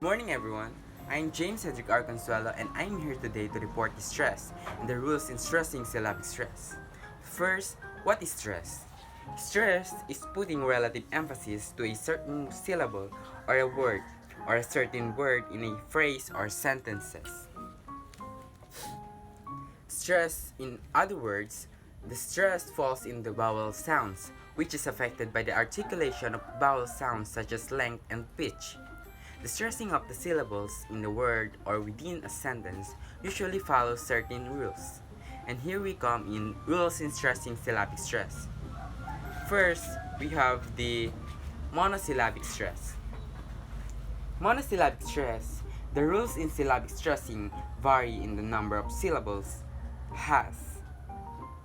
Morning everyone, I'm James Cedric R. Consuelo and I'm here today to report the stress and the rules in stressing syllabic stress. First, what is stress? Stress is putting relative emphasis to a certain syllable or a word or a certain word in a phrase or sentences. Stress, in other words, the stress falls in the vowel sounds, which is affected by the articulation of vowel sounds such as length and pitch. The stressing of the syllables in the word or within a sentence usually follows certain rules. And here we come in rules in stressing syllabic stress. First, we have the monosyllabic stress. Monosyllabic stress, the rules in syllabic stressing vary in the number of syllables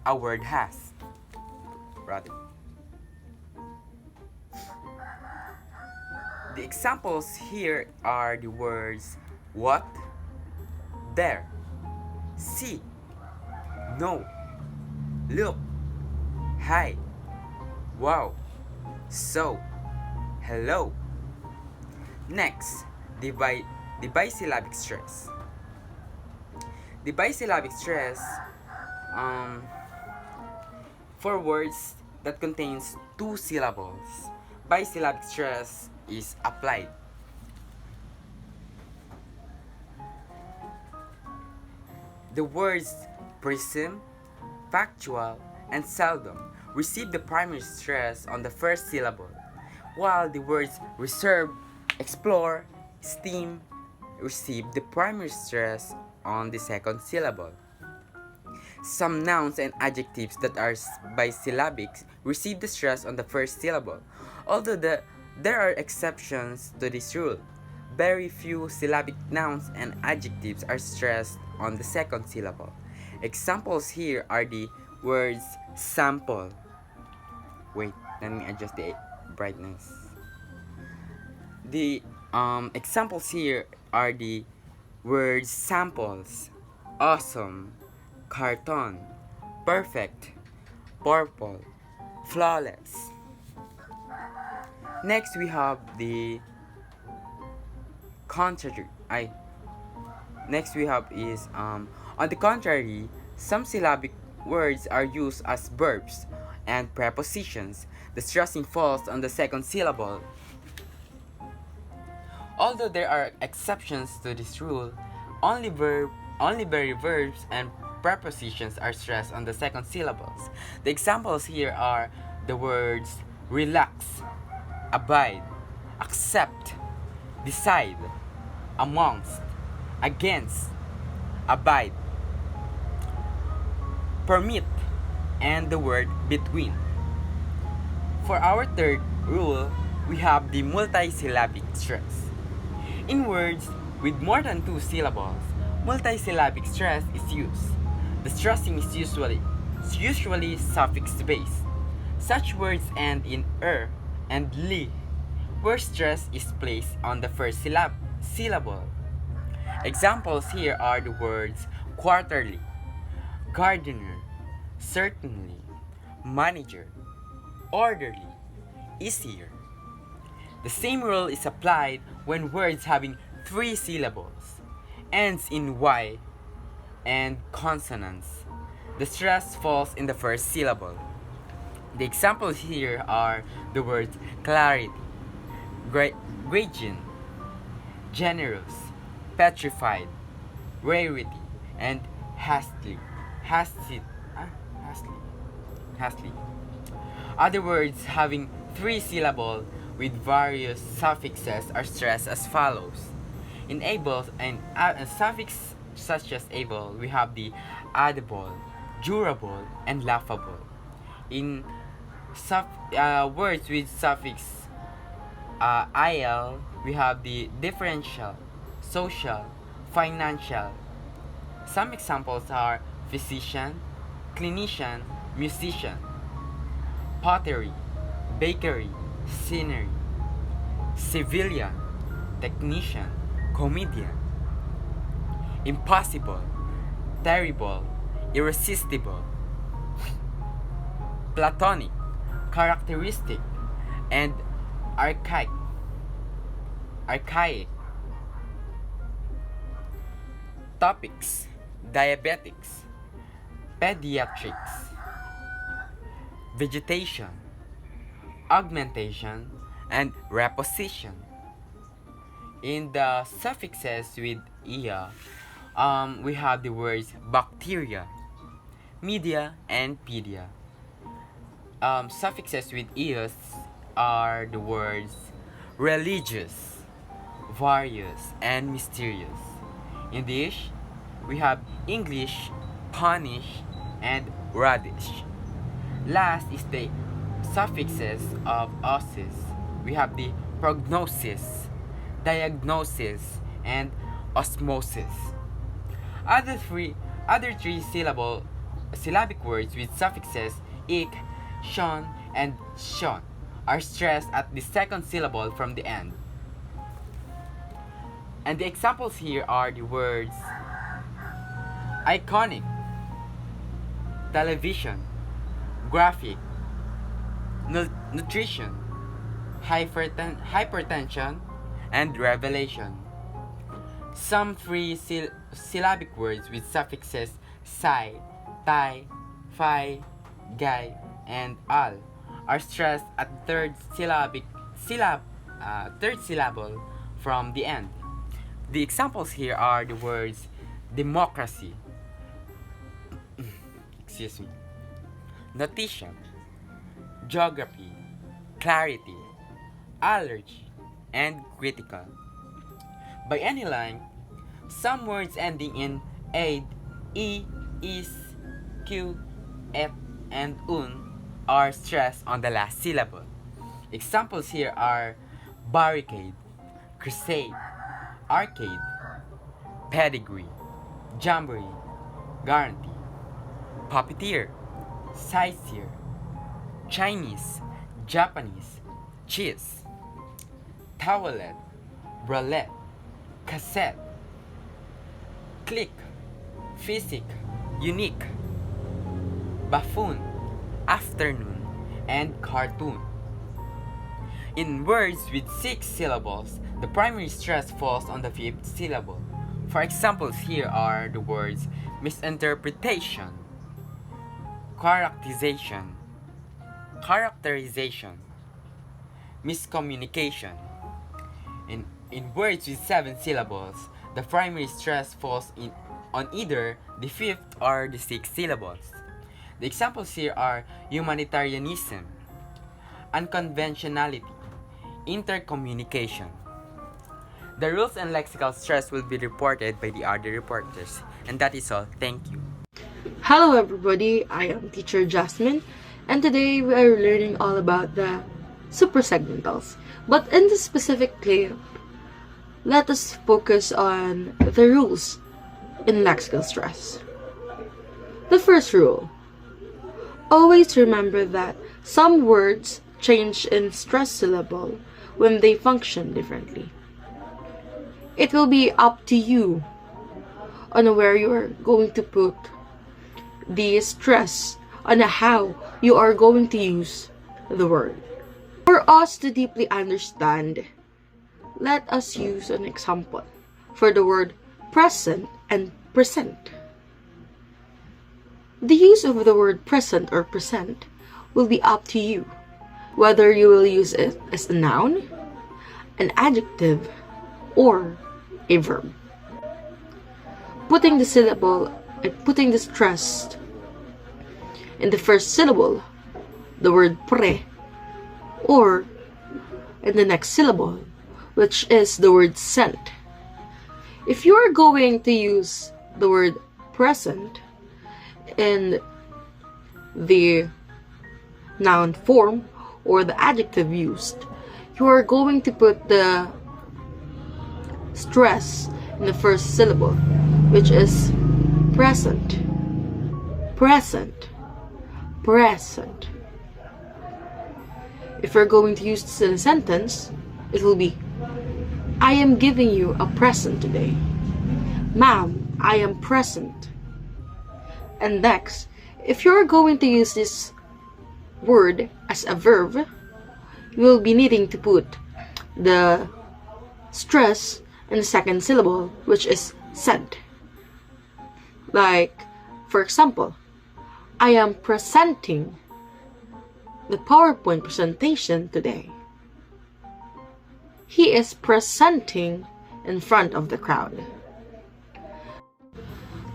a word has. Rather. The examples here are the words what, there, see, no, look, hi, wow, so, hello. Next, the bisyllabic stress. The bisyllabic stress for words that contains two syllables. Bisyllabic stress is applied. The words prism, factual, and seldom receive the primary stress on the first syllable, while the words reserve, explore, steam receive the primary stress on the second syllable. Some nouns and adjectives that are bisyllabic receive the stress on the first syllable, although there are exceptions to this rule. Very few syllabic nouns and adjectives are stressed on the second syllable. Examples here are the words sample. Wait, let me adjust the brightness. The examples here are the words samples, awesome, carton, perfect, purple, flawless. Next we have the contrary. Next we have is on the contrary, some syllabic words are used as verbs and prepositions. The stressing falls on the second syllable. Although there are exceptions to this rule, only very verbs and prepositions are stressed on the second syllables. The examples here are the words relax, abide, accept, decide, amongst, against, abide, permit, and the word between. For our third rule, we have the multisyllabic stress. In words with more than two syllables, multisyllabic stress is used. The stressing is usually suffix-based. Such words end in er and li, where stress is placed on the first syllable. Examples here are the words quarterly, gardener, certainly, manager, orderly, easier. The same rule is applied when words having three syllables, ends in y, and consonants. The stress falls in the first syllable. The examples here are the words clarity, gradient, generous, petrified, rarity, and hastily. Other words having three syllables with various suffixes are stressed as follows. In able and a suffix such as able, we have the audible, durable, and laughable. In words with suffix il, we have the differential, social, financial. Some examples are physician, clinician, musician, pottery, bakery, scenery, civilian, technician, comedian, impossible, terrible, irresistible, platonic, characteristic, and archaic. topics: diabetics, pediatrics, vegetation, augmentation, and reposition. In the suffixes with ia, we have the words bacteria, media, and pedia. Suffixes with ias are the words religious, various, and mysterious. In this, we have English, punish, and radish. Last is the suffixes of osses. We have the prognosis, diagnosis, and osmosis. Other three syllabic words with suffixes ik, shon, and shon are stressed at the second syllable from the end. And the examples here are the words iconic, television, graphic, nutrition, hypertension, and revelation. Some syllabic words with suffixes sai, tai, fi, gai, and al are stressed at the third syllable from the end. The examples here are the words democracy, excuse me, notation, geography, clarity, allergy, and critical. By any line, some words ending in aid, e, is, q, et, and un are stressed on the last syllable. Examples here are barricade, crusade, arcade, pedigree, jamboree, guarantee, puppeteer, sightseer, Chinese, Japanese, cheese, towelette, bralette, cassette, click, physic, unique, buffoon, afternoon, and cartoon. In words with 6 syllables, the primary stress falls on the 5th syllable. For examples here are the words misinterpretation, characterization, miscommunication. In words with 7 syllables, the primary stress falls on either the 5th or the 6th syllables. The examples here are humanitarianism, unconventionality, intercommunication. The rules and lexical stress will be reported by the other reporters. And that is all. Thank you. Hello everybody, I am teacher Jasmine, and today we are learning all about the suprasegmentals. But in this specific clip, let us focus on the rules in lexical stress. The first rule: always remember that some words change in stress syllable when they function differently. It will be up to you on where you are going to put the stress, on how you are going to use the word. For us to deeply understand, let us use an example for the word present and present. The use of the word present or present will be up to you, whether you will use it as a noun, an adjective, or a verb. Putting the stress in the first syllable, the word pre, or in the next syllable, which is the word sent. If you are going to use the word present in the noun form or the adjective used, you are going to put the stress in the first syllable, which is present, present, present. If you're going to use this in a sentence, it will be, I am giving you a present today. Ma'am, I am present. And next, if you're going to use this word as a verb, you will be needing to put the stress in the second syllable, which is sent. Like, for example, I am presenting the PowerPoint presentation today. He is presenting in front of the crowd.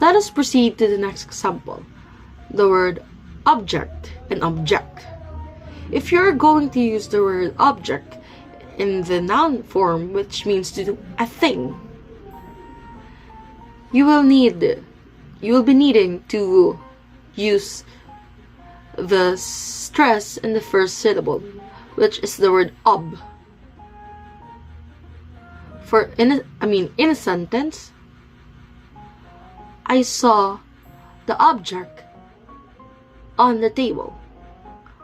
Let us proceed to the next example, the word object and object. If you're going to use the word object in the noun form, which means to do a thing, you will be needing to use the stress in the first syllable, which is the word ob. In a sentence, I saw the object on the table.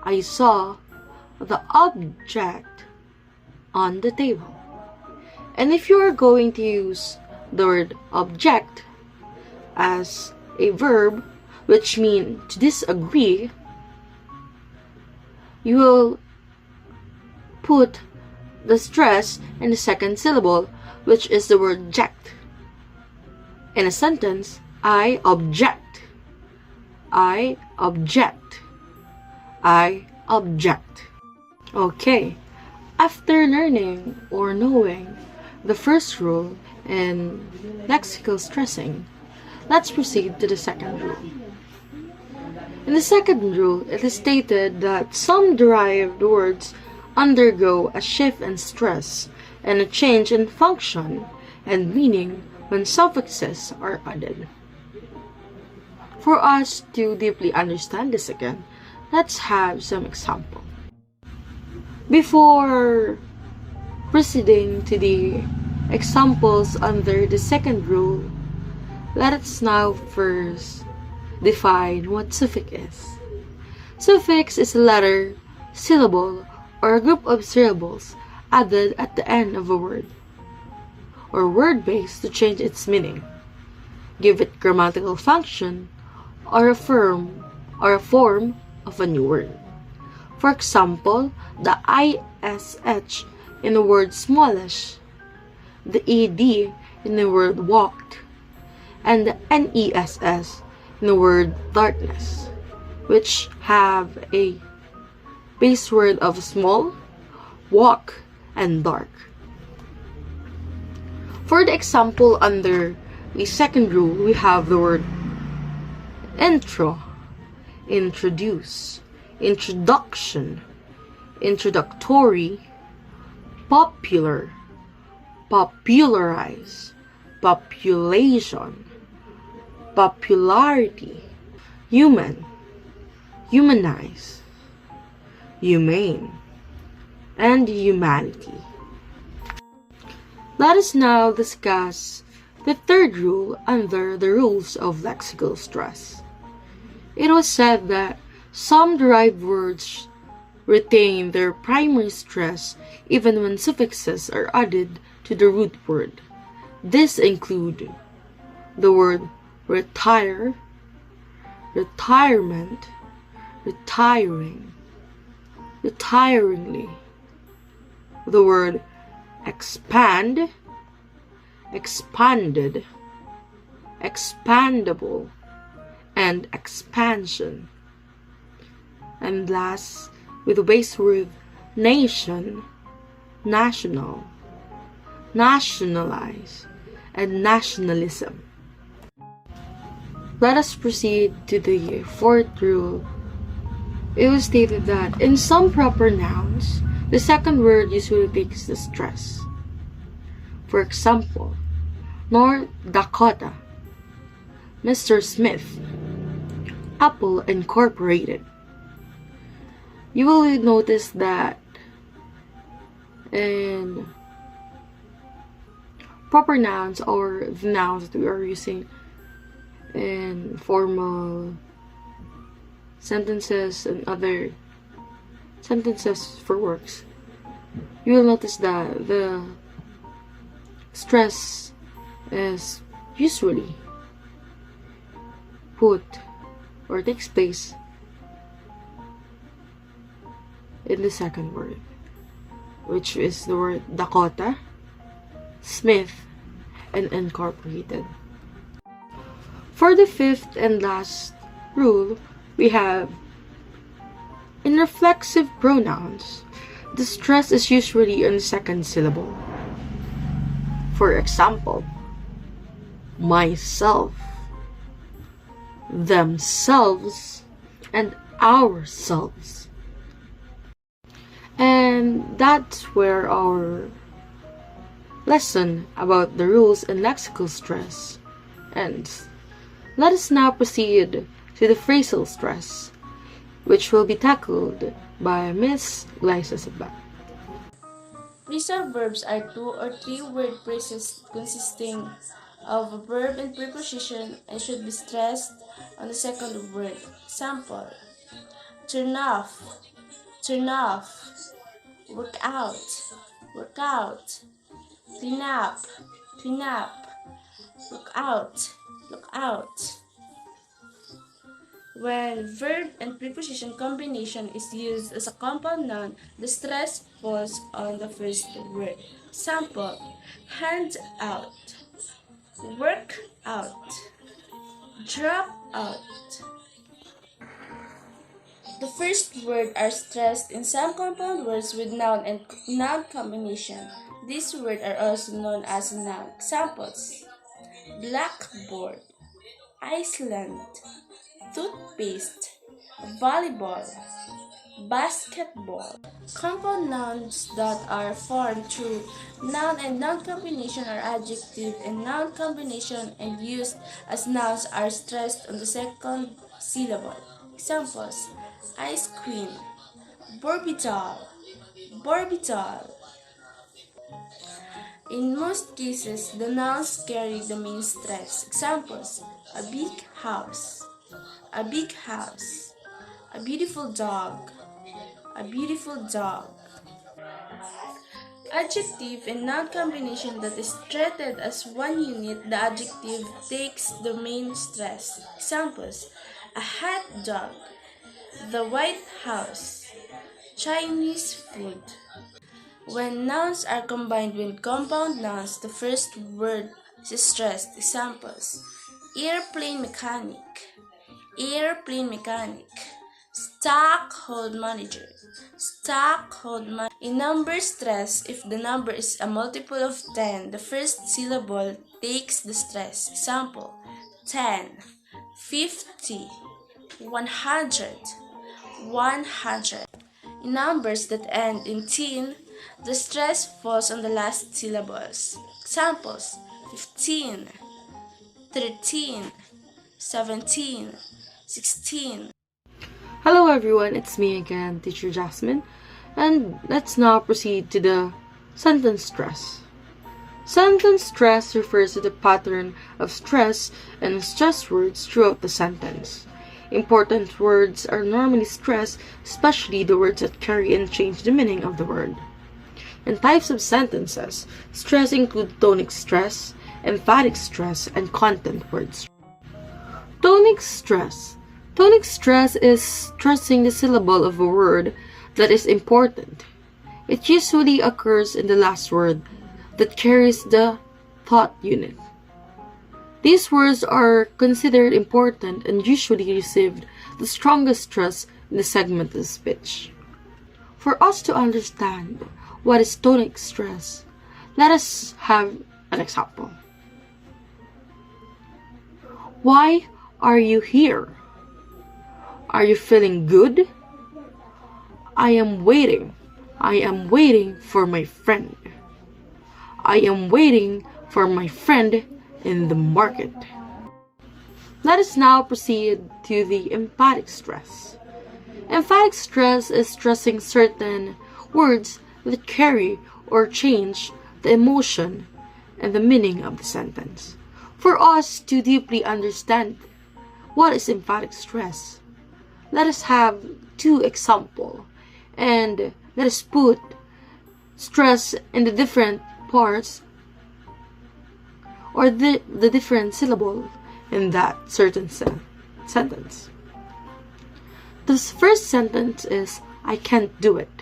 I saw the object on the table. And if you are going to use the word object as a verb, which means to disagree, you will put the stress in the second syllable, which is the word ject. In a sentence, I object. I object. I object. Okay, after learning or knowing the first rule in lexical stressing, let's proceed to the second rule. In the second rule, it is stated that some derived words undergo a shift in stress and a change in function and meaning when suffixes are added. For us to deeply understand this again, let's have some example. Before proceeding to the examples under the second rule, let us now first define what suffix is. Suffix is a letter, syllable, or a group of syllables added at the end of a word or word base to change its meaning, give it grammatical function, or a form of a new word. For example, the ISH in the word smallish, the ED in the word walked, and the NESS in the word darkness, which have a base word of small, walk, and dark. For the example under the second rule, we have the word intro, introduce, introduction, introductory, popular, popularize, population, popularity, human, humanize, humane, and humanity. Let us now discuss the third rule under the rules of lexical stress. It was said that some derived words retain their primary stress even when suffixes are added to the root word. This include the word retire, retirement, retiring, retiringly, the word expand, expanded, expandable, and expansion. And last, with the base word nation, national, nationalize, and nationalism. Let us proceed to the fourth rule. It was stated that in some proper nouns, the second word usually takes the stress. For example, North Dakota, Mr. Smith, Apple Incorporated. You will notice that in proper nouns or the nouns that we are using in formal sentences and other sentences for works, you will notice that the stress is usually put or takes place in the second word, which is the word Dakota, Smith, and Incorporated. For the fifth and last rule, we have in reflexive pronouns, the stress is usually on the second syllable. For example, myself, themselves, and ourselves. And that's where our lesson about the rules and lexical stress ends. Let us now proceed to the phrasal stress, which will be tackled by Miss Liza Sabah. Phrasal verbs are two or three word phrases consisting of a verb and preposition and should be stressed on the second word. Example: turn off, turn off, work out, clean up, look out. When verb and preposition combination is used as a compound noun, the stress falls on the first word. Example: hand out, work out, drop out. The first word are stressed in some compound words with noun and noun combination. These words are also known as noun. Examples: blackboard, Iceland, toothpaste, volleyball, basketball. Compound nouns that are formed through noun and noun combination are adjective and noun combination and used as nouns are stressed on the second syllable. Examples: ice cream, Borbital. In most cases, the nouns carry the main stress. Examples: a big house, a beautiful dog, a beautiful dog. Adjective and noun combination that is treated as one unit, the adjective takes the main stress. Examples: a hot dog, the White House, Chinese food. When nouns are combined with compound nouns, the first word is stressed. Examples: airplane mechanic, stockhold manager, In number stress, if the number is a multiple of 10, the first syllable takes the stress. Example: 10, 50, 100. In numbers that end in teen, the stress falls on the last syllables. Examples: 15, 13, 17, 16. Hello everyone, it's me again, Teacher Jasmine, and let's now proceed to the sentence stress. Sentence stress refers to the pattern of stress and stress words throughout the sentence. Important words are normally stressed, especially the words that carry and change the meaning of the word. In types of sentences, stress include tonic stress, emphatic stress, and content words. Tonic stress. Tonic stress is stressing the syllable of a word that is important. It usually occurs in the last word that carries the thought unit. These words are considered important and usually received the strongest stress in the segmental speech. For us to understand what is tonic stress, let us have an example. Why are you here? Are you feeling good? I am waiting for my friend. I am waiting for my friend in the market. Let us now proceed to the emphatic stress. Emphatic stress is stressing certain words that carry or change the emotion and the meaning of the sentence. For us to deeply understand what is emphatic stress, let us have two examples and let us put stress in the different parts or the different syllable in that certain sentence. The first sentence is, I can't do it.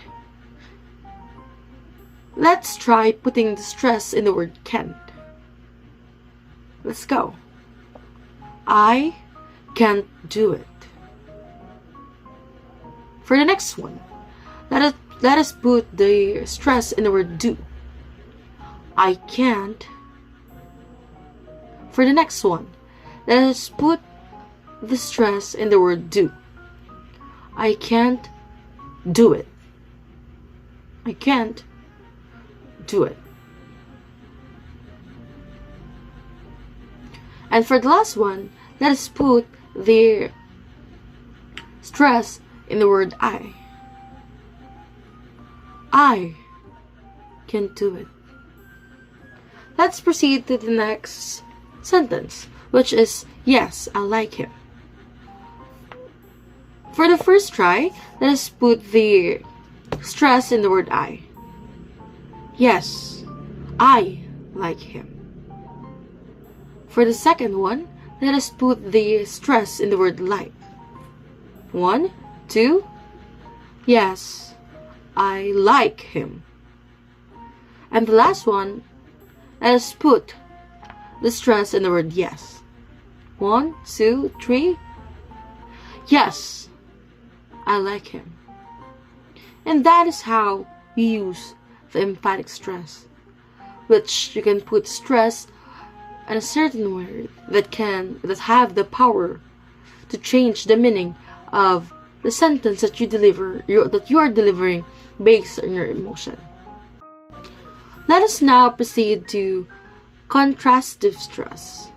Let's try putting the stress in the word can't. Let's go. I can't do it. For the next one, let us put the stress in the word do. I can't. For the next one, let us put the stress in the word do. I can't do it. I can't do it. And for the last one, let us put the stress in the word I. I can't do it. Let's proceed to the next sentence, which is, yes, I like him. For the first try, let us put the stress in the word I. Yes, I like him. For the second one, let us put the stress in the word like. 1, 2, yes, I like him. And the last one, let us put the stress in the word yes. 1, 2, 3, yes, I like him. And that is how we use the emphatic stress, which you can put stress on a certain word that have the power to change the meaning of the sentence that you are delivering based on your emotion. Let us now proceed to contrastive stress.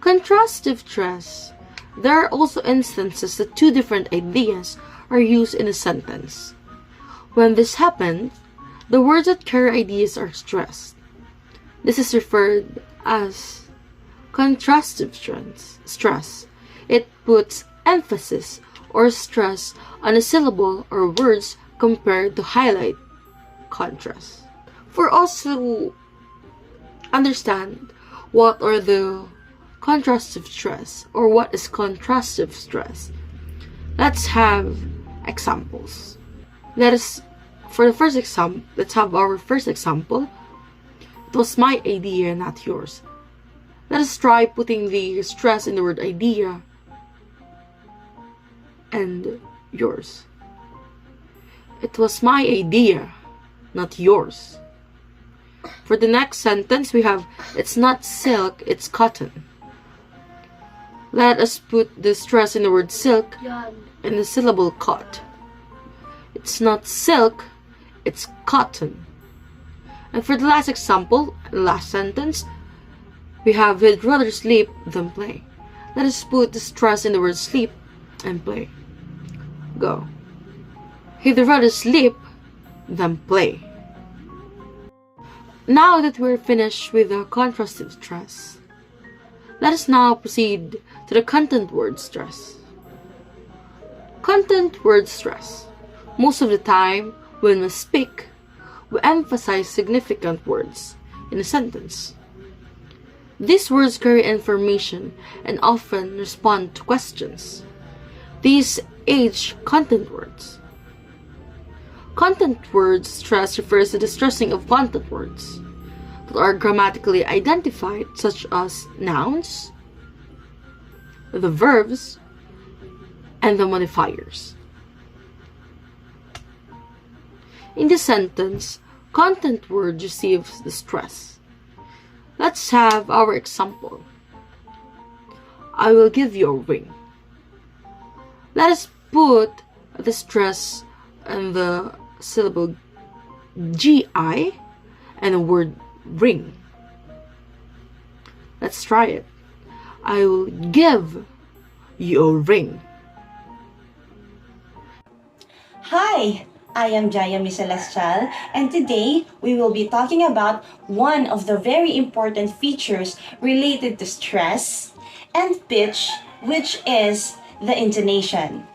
Contrastive stress, there are also instances that two different ideas are used in a sentence. When this happens, the words that carry ideas are stressed. This is referred as contrastive stress. It puts emphasis or stress on a syllable or words compared to highlight contrast. For us to understand what are the contrastive stress or what is contrastive stress, let's have examples. Let's have our first example. It was my idea, not yours. Let us try putting the stress in the word idea and yours. It was my idea, not yours. For the next sentence, we have, it's not silk, it's cotton. Let us put the stress in the word silk and the syllable cot. It's not silk, it's cotton. And for the last example, last sentence, we have, he'd rather sleep than play. Let us put the stress in the word sleep and play. Go. He'd rather sleep than play. Now that we're finished with the contrastive stress, let us now proceed to the content word stress. Content word stress. Most of the time, when we speak, we emphasize significant words in a sentence. These words carry information and often respond to questions. These age content words. Content word stress refers to the stressing of content words that are grammatically identified, such as nouns, the verbs, and the modifiers. In this sentence, content word receives the stress. Let's have our example. I will give you a ring. Let us put the stress and the syllable GI and the word ring. Let's try it. I will give you a ring. Hi, I am Jaya Celestial, and today we will be talking about one of the very important features related to stress and pitch, which is the intonation.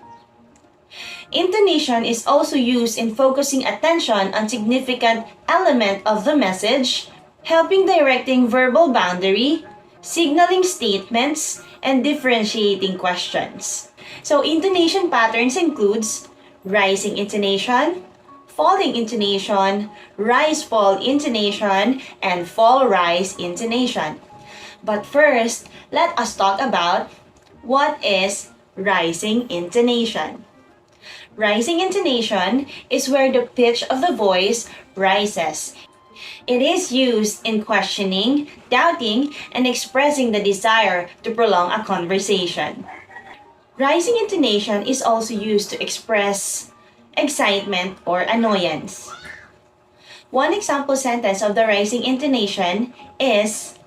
Intonation is also used in focusing attention on significant element of the message, helping directing verbal boundary, signaling statements, and differentiating questions. So intonation patterns includes rising intonation, falling intonation, rise-fall intonation, and fall-rise intonation. But first, let us talk about what is rising intonation. Rising intonation is where the pitch of the voice rises. It is used in questioning, doubting, and expressing the desire to prolong a conversation. Rising intonation is also used to express excitement or annoyance. One example sentence of the rising intonation is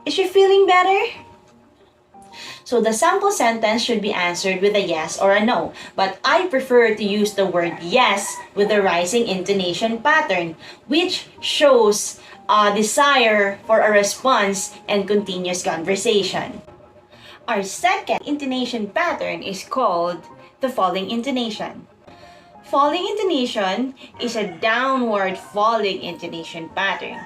she feeling better? So the sample sentence should be answered with a yes or a no, but I prefer to use the word yes with the rising intonation pattern, which shows a desire for a response and continuous conversation. Our second intonation pattern is called the falling intonation. Falling intonation is a downward falling intonation pattern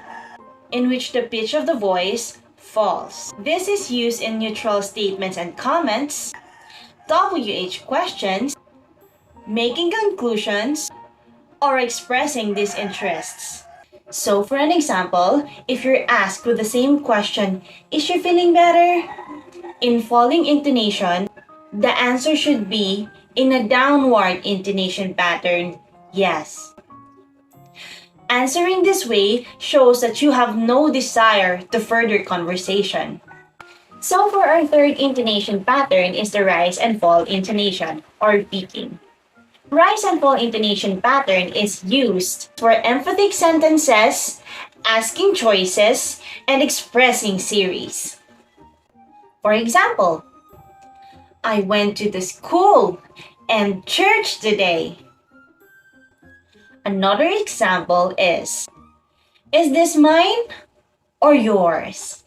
in which the pitch of the voice falls. This is used in neutral statements and comments, WH questions, making conclusions, or expressing disinterests. So for an example, if you're asked with the same question, is she feeling better? In falling intonation, the answer should be in a downward intonation pattern, yes. Answering this way shows that you have no desire to further conversation. So for our third intonation pattern is the rise and fall intonation or peaking. Rise and fall intonation pattern is used for emphatic sentences, asking choices, and expressing series. For example, I went to the school and church today. Another example is this mine or yours?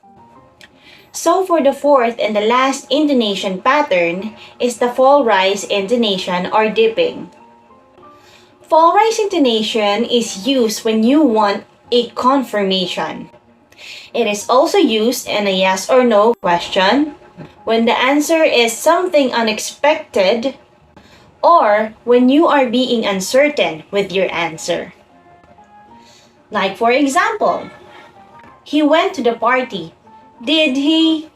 So for the fourth and the last intonation pattern is the fall-rise intonation or dipping. Fall-rise intonation is used when you want a confirmation. It is also used in a yes or no question, when the answer is something unexpected, or when you are being uncertain with your answer. Like for example, he went to the party. Did he?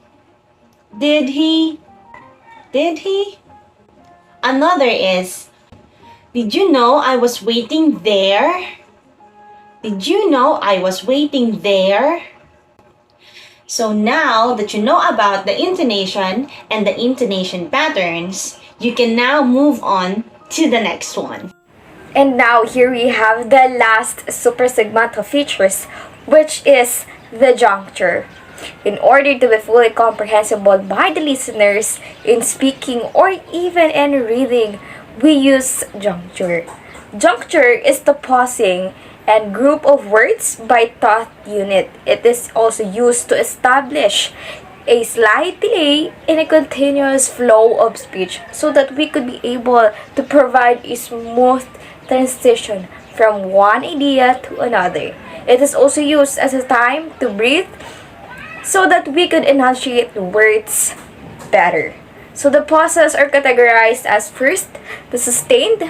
Did he? Did he? Another is, did you know I was waiting there? Did you know I was waiting there? So now that you know about the intonation and the intonation patterns, you can now move on to the next one. And now here we have the last suprasegmental features, which is the juncture. In order to be fully comprehensible by the listeners in speaking or even in reading, we use juncture. Juncture is the pausing and group of words by thought unit. It is also used to establish a slight delay in a continuous flow of speech so that we could be able to provide a smooth transition from one idea to another. It is also used as a time to breathe so that we could enunciate words better. So the pauses are categorized as first, the sustained,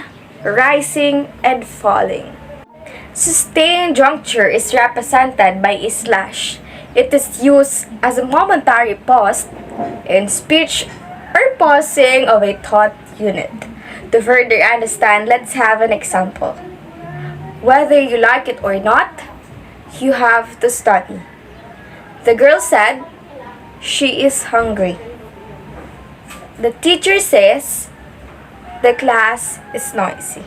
rising, and falling. Sustained juncture is represented by a slash. It is used as a momentary pause in speech or pausing of a thought unit. To further understand, let's have an example. Whether you like it or not, you have to study. The girl said she is hungry. The teacher says the class is noisy.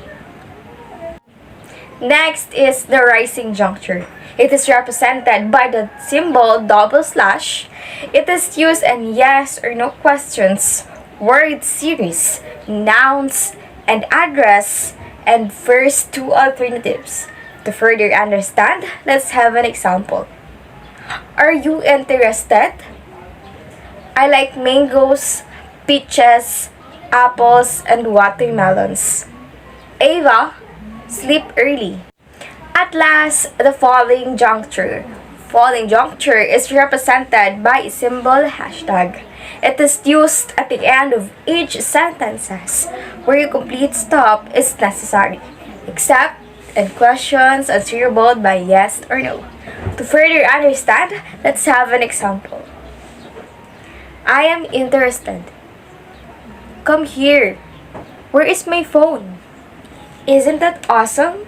Next is the rising juncture. It is represented by the symbol double slash. It is used in yes or no questions, word series, nouns, and address, and first two alternatives. To further understand, let's have an example. Are you interested? I like mangoes, peaches, apples, and watermelons. Ava, sleep early. At last, the falling juncture. Falling juncture is represented by a symbol hashtag. It is used at the end of each sentences where a complete stop is necessary, except in questions answerable by yes or no. To further understand, let's have an example. I am interested. Come here. Where is my phone? Isn't that awesome?